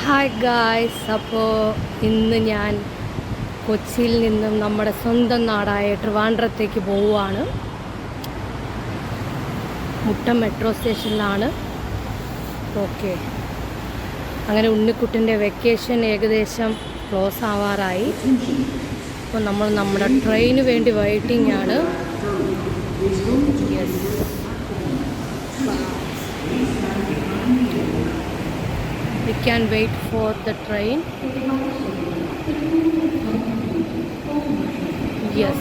Hi guys, അപ്പോൾ ഇന്ന് ഞാൻ കൊച്ചിയിൽ നിന്നും നമ്മുടെ സ്വന്തം നാടായ ട്രിവാൻഡ്രത്തേക്ക് പോവുകയാണ്. മുട്ടം മെട്രോ സ്റ്റേഷനിലാണ്. ഓക്കെ, അങ്ങനെ ഉണ്ണിക്കുട്ടിൻ്റെ വെക്കേഷൻ ഏകദേശം ക്ലോസ് ആവാറായി. അപ്പോൾ നമ്മൾ നമ്മുടെ ട്രെയിന് വേണ്ടി വെയിറ്റിംഗ് ആണ്. Yes, we can wait for the train. Yes,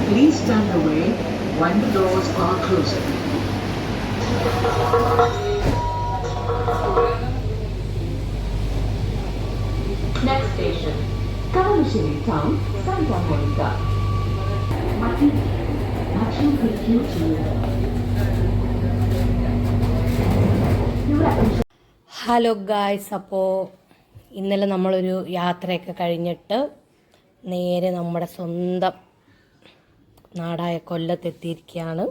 please stand away when the doors are closing. Next station, Kavalashiri Town, Santa Monica. Machu Picchu. Hello guys, അപ്പോൾ ഇന്നലെ നമ്മളൊരു യാത്രയൊക്കെ കഴിഞ്ഞിട്ട് നേരെ നമ്മുടെ സ്വന്തം നാടായ കൊല്ലത്തെത്തിയിരിക്കുകയാണ്.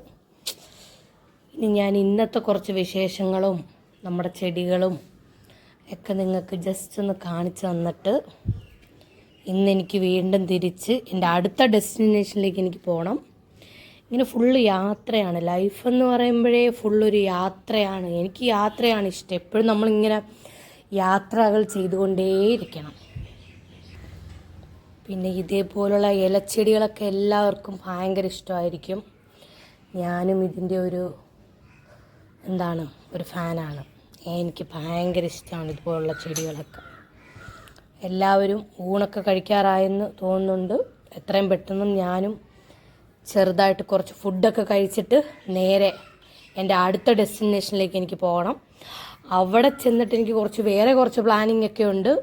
ഇനി ഞാൻ ഇന്നത്തെ കുറച്ച് വിശേഷങ്ങളും നമ്മുടെ ചെടികളും ഒക്കെ നിങ്ങൾക്ക് ജസ്റ്റ് ഒന്ന് കാണിച്ചു തന്നിട്ട് ഇന്നെനിക്ക് വീണ്ടും തിരിച്ച് എൻ്റെ അടുത്ത ഡെസ്റ്റിനേഷനിലേക്ക് എനിക്ക് പോകണം. ഇങ്ങനെ ഫുള്ള് യാത്രയാണ്. ലൈഫ് എന്ന് പറയുമ്പോഴേ ഫുള്ളൊരു യാത്രയാണ്. എനിക്ക് യാത്രയാണ് ഇഷ്ടം. എപ്പോഴും നമ്മളിങ്ങനെ യാത്രകൾ ചെയ്തുകൊണ്ടേയിരിക്കണം. പിന്നെ ഇതേപോലുള്ള ഇലച്ചെടികളൊക്കെ എല്ലാവർക്കും ഭയങ്കര ഇഷ്ടമായിരിക്കും. ഞാനും ഇതിൻ്റെ ഒരു ഫാനാണ്. എനിക്ക് ഭയങ്കര ഇഷ്ടമാണ് ഇതുപോലുള്ള ചെടികളൊക്കെ. എല്ലാവരും ഊണൊക്കെ കഴിക്കാറായെന്ന് തോന്നുന്നുണ്ട്. എത്രയും പെട്ടെന്ന് ഞാനും ചെറുതായിട്ട് കുറച്ച് ഫുഡൊക്കെ കഴിച്ചിട്ട് നേരെ എൻ്റെ അടുത്ത ഡെസ്റ്റിനേഷനിലേക്ക് എനിക്ക് പോകണം. അവിടെ ചെന്നിട്ട് എനിക്ക് വേറെ കുറച്ച് പ്ലാനിങ് ഒക്കെ ഉണ്ട്.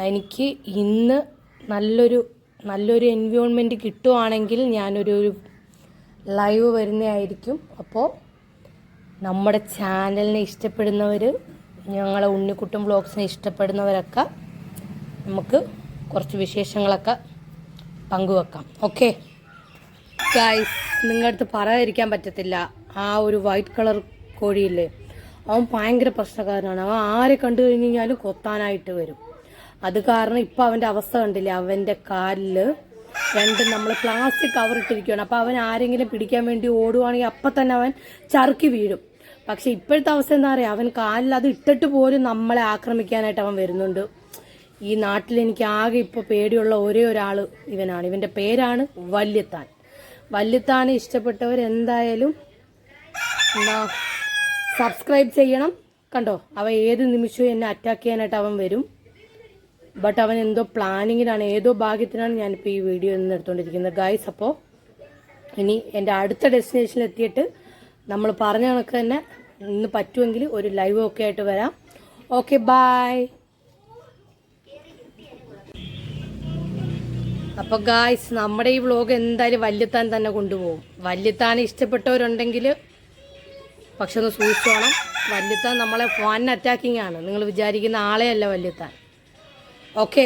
എനിക്ക് ഇന്ന് നല്ലൊരു എൻവയോൺമെൻറ്റ് കിട്ടുവാണെങ്കിൽ ഞാനൊരു ലൈവ് വരുന്നതായിരിക്കും. അപ്പോൾ നമ്മുടെ ചാനലിനെ ഇഷ്ടപ്പെടുന്നവർ, ഞങ്ങളെ ഉണ്ണിക്കുട്ടൻ വ്ളോഗ്സിനെ ഇഷ്ടപ്പെടുന്നവരൊക്കെ നമുക്ക് കുറച്ച് വിശേഷങ്ങളൊക്കെ പങ്കുവെക്കാം. ഓക്കെ ഗായ്സ്, നിങ്ങളുടെ അടുത്ത് പറയാതിരിക്കാൻ പറ്റത്തില്ല. ആ ഒരു വൈറ്റ് കളർ കോഴിയില്ലേ, അവൻ ഭയങ്കര പ്രശ്നക്കാരനാണ്. അവൻ ആരെ കണ്ടു കഴിഞ്ഞ് കഴിഞ്ഞാലും കൊത്താനായിട്ട് വരും. അത് കാരണം ഇപ്പം അവൻ്റെ അവസ്ഥ കണ്ടില്ലേ, അവൻ്റെ കാലിൽ നമ്മൾ പ്ലാസ്റ്റിക് കവർ ഇട്ടിരിക്കുകയാണ്. അപ്പോൾ അവൻ ആരെങ്കിലും പിടിക്കാൻ വേണ്ടി ഓടുവാണെങ്കിൽ അപ്പം തന്നെ അവൻ ചറുക്കി വീഴും. പക്ഷെ ഇപ്പോഴത്തെ അവസ്ഥ എന്താ പറയുക, അവൻ കാലിൽ അത് ഇട്ടിട്ട് പോലും നമ്മളെ ആക്രമിക്കാനായിട്ട് അവൻ വരുന്നുണ്ട്. ഈ നാട്ടിൽ എനിക്ക് ആകെ ഇപ്പോൾ പേടിയുള്ള ഒരേ ഒരാൾ ഇവനാണ്. ഇവൻ്റെ പേരാണ് വല്യത്താൻ. വല്യത്താനെ ഇഷ്ടപ്പെട്ടവർ എന്തായാലും സബ്സ്ക്രൈബ് ചെയ്യണം. കണ്ടോ, അവൻ ഏത് നിമിഷവും എന്നെ അറ്റാക്ക് ചെയ്യാനായിട്ട് അവൻ വരും. ബട്ട് അവൻ എന്തോ പ്ലാനിങ്ങിലാണ്, ഏതോ ഭാഗ്യത്തിനാണ് ഞാനിപ്പോൾ ഈ വീഡിയോ നിന്ന് എടുത്തുകൊണ്ടിരിക്കുന്നത് ഗായ്സ്. അപ്പോൾ ഇനി എൻ്റെ അടുത്ത ഡെസ്റ്റിനേഷനിൽ എത്തിയിട്ട് നമ്മൾ പറഞ്ഞ കണക്ക് തന്നെ ഇന്ന് പറ്റുമെങ്കിൽ ഒരു ലൈവ് ഒക്കെ ആയിട്ട് വരാം. Okay, by. അപ്പോൾ ഗായ്സ്, നമ്മുടെ ഈ വ്ളോഗ് എന്തായാലും വല്യത്താൻ തന്നെ കൊണ്ടുപോകും. വല്യത്താനെ ഇഷ്ടപ്പെട്ടവരുണ്ടെങ്കിൽ പക്ഷെ ഒന്ന് സൂക്ഷിച്ചോണം. വല്യത്താൻ നമ്മളെ ഫാൻ അറ്റാക്കിംഗ് ആണ്. നിങ്ങൾ വിചാരിക്കുന്ന ആളെയല്ല വല്യത്താൻ. ഓക്കെ,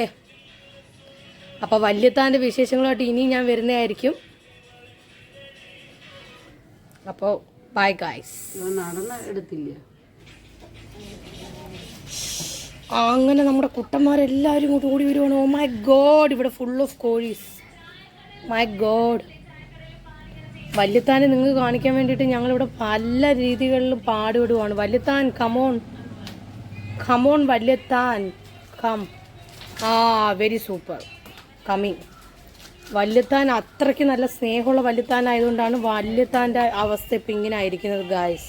അപ്പോൾ വല്യത്താൻ്റെ വിശേഷങ്ങളുമായിട്ട് ഇനി ഞാൻ വരുന്നതായിരിക്കും. അപ്പോൾ ബൈ ഗായ്സ്. അങ്ങനെ നമ്മുടെ കുട്ടന്മാരെല്ലാവരും ഇങ്ങോട്ട് ഓടി വരുവാണ്. ഓ മൈ ഗോഡ്, ഇവിടെ ഫുൾ ഓഫ് കോഴീസ്. മൈ ഗോഡ്, വല്യത്താനെ നിങ്ങൾക്ക് കാണിക്കാൻ വേണ്ടിയിട്ട് ഞങ്ങളിവിടെ പല രീതികളിലും പാടുപെടുവാണ്. വല്യത്താൻ കമോൺ വല്യത്താൻ കം. Very super coming. വല്യത്താൻ അത്രയ്ക്ക് നല്ല സ്നേഹമുള്ള വല്യത്താനായതുകൊണ്ടാണ് വല്യത്താൻ്റെ അവസ്ഥ ഇപ്പം ഇങ്ങനെ ആയിരിക്കുന്നത് ഗായ്സ്.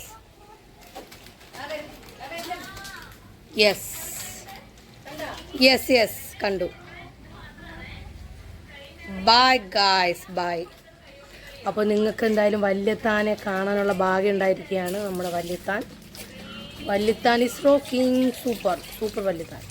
യെസ് യെസ് യെസ്, കണ്ടു. Bye guys, bye. അപ്പോൾ നിങ്ങൾക്ക് എന്തായാലും വല്യത്താനെ കാണാനുള്ള ഭാഗ്യം ഉണ്ടായിരിക്കുകയാണ്. നമ്മുടെ വല്യത്താൻ ഈസ് റോക്കിംഗ്. സൂപ്പർ വല്യത്താൻ.